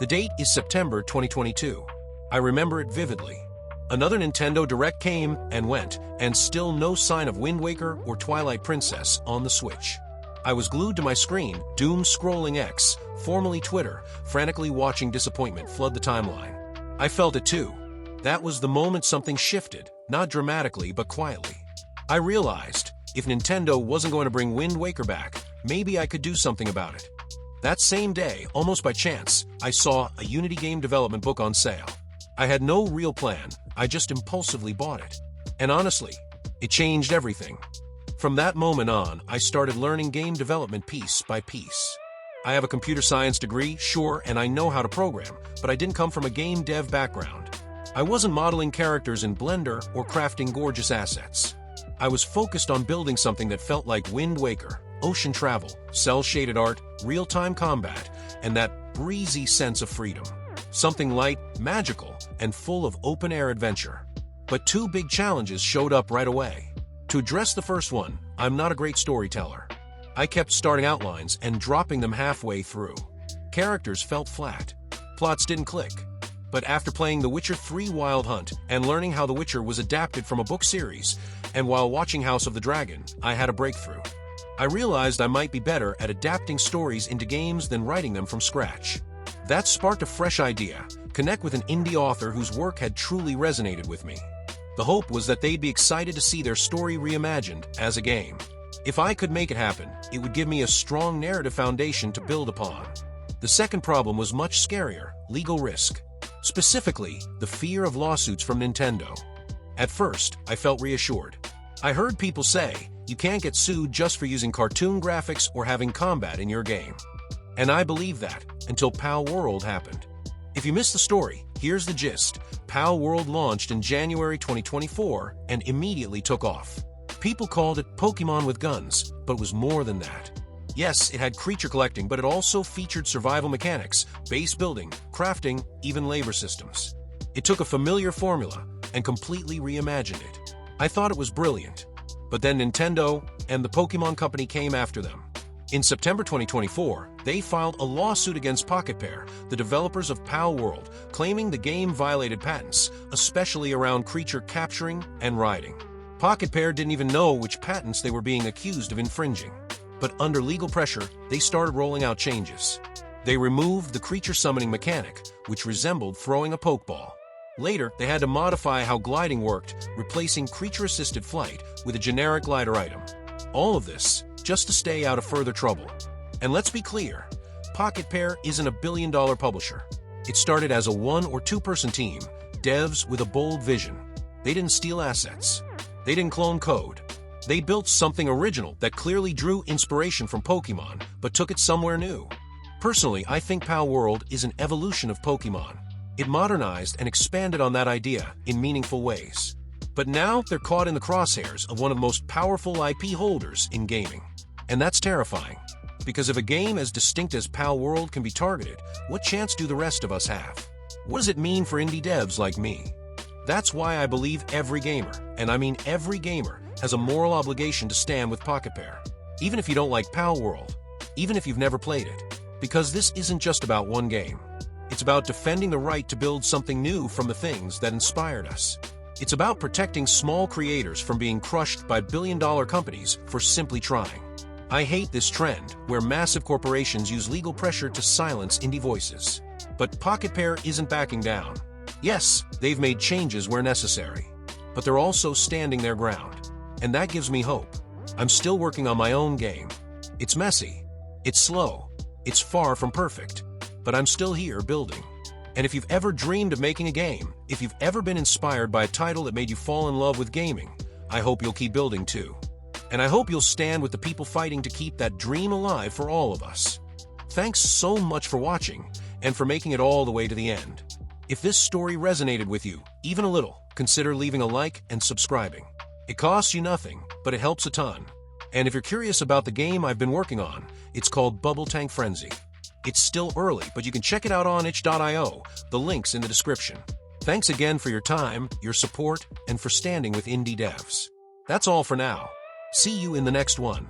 The date is September 2022. I remember it vividly. Another Nintendo Direct came and went, and still no sign of Wind Waker or Twilight Princess on the Switch. I was glued to my screen, doom scrolling X, formerly Twitter, frantically watching disappointment flood the timeline. I felt it too. That was the moment something shifted, not dramatically but quietly. I realized, if Nintendo wasn't going to bring Wind Waker back, maybe I could do something about it. That same day, almost by chance, I saw a Unity game development book on sale. I had no real plan, I just impulsively bought it. And honestly, it changed everything. From that moment on, I started learning game development piece by piece. I have a computer science degree, sure, and I know how to program, but I didn't come from a game dev background. I wasn't modeling characters in Blender or crafting gorgeous assets. I was focused on building something that felt like Wind Waker, ocean travel, cel-shaded art, real-time combat, and that breezy sense of freedom. Something light, magical, and full of open-air adventure. But two big challenges showed up right away. To address the first one, I'm not a great storyteller. I kept starting outlines and dropping them halfway through. Characters felt flat. Plots didn't click. But after playing The Witcher 3 Wild Hunt and learning how The Witcher was adapted from a book series, and while watching House of the Dragon, I had a breakthrough. I realized I might be better at adapting stories into games than writing them from scratch. That sparked a fresh idea: connect with an indie author whose work had truly resonated with me. The hope was that they'd be excited to see their story reimagined as a game. If I could make it happen, it would give me a strong narrative foundation to build upon. The second problem was much scarier: legal risk. Specifically, the fear of lawsuits from Nintendo. At first, I felt reassured. I heard people say, you can't get sued just for using cartoon graphics or having combat in your game. And I believed that, until Palworld happened. If you missed the story, here's the gist. Palworld launched in January 2024 and immediately took off. People called it Pokémon with guns, but it was more than that. Yes, it had creature collecting, but it also featured survival mechanics, base building, crafting, even labor systems. It took a familiar formula and completely reimagined it. I thought it was brilliant. But then Nintendo and the Pokémon Company came after them. In September 2024, they filed a lawsuit against Pocketpair, the developers of Palworld, claiming the game violated patents, especially around creature capturing and riding. Pocketpair didn't even know which patents they were being accused of infringing. But under legal pressure, they started rolling out changes. They removed the creature summoning mechanic, which resembled throwing a Pokeball. Later, they had to modify how gliding worked, replacing creature-assisted flight with a generic glider item. All of this, just to stay out of further trouble. And let's be clear, Pocketpair isn't a billion-dollar publisher. It started as a one- or two-person team, devs with a bold vision. They didn't steal assets. They didn't clone code. They built something original that clearly drew inspiration from Pokémon, but took it somewhere new. Personally, I think Palworld is an evolution of Pokémon. It modernized and expanded on that idea in meaningful ways. But now they're caught in the crosshairs of one of the most powerful IP holders in gaming. And that's terrifying. Because if a game as distinct as Palworld can be targeted, what chance do the rest of us have? What does it mean for indie devs like me? That's why I believe every gamer, and I mean every gamer, has a moral obligation to stand with Pocketpair. Even if you don't like Palworld, even if you've never played it. Because this isn't just about one game. It's about defending the right to build something new from the things that inspired us. It's about protecting small creators from being crushed by billion-dollar companies for simply trying. I hate this trend, where massive corporations use legal pressure to silence indie voices. But Pocketpair isn't backing down. Yes, they've made changes where necessary. But they're also standing their ground. And that gives me hope. I'm still working on my own game. It's messy. It's slow. It's far from perfect. But I'm still here building. And if you've ever dreamed of making a game, if you've ever been inspired by a title that made you fall in love with gaming, I hope you'll keep building too. And I hope you'll stand with the people fighting to keep that dream alive for all of us. Thanks so much for watching, and for making it all the way to the end. If this story resonated with you, even a little, consider leaving a like and subscribing. It costs you nothing, but it helps a ton. And if you're curious about the game I've been working on, it's called Bubble Tank Frenzy. It's still early, but you can check it out on itch.io, the link's in the description. Thanks again for your time, your support, and for standing with indie devs. That's all for now. See you in the next one.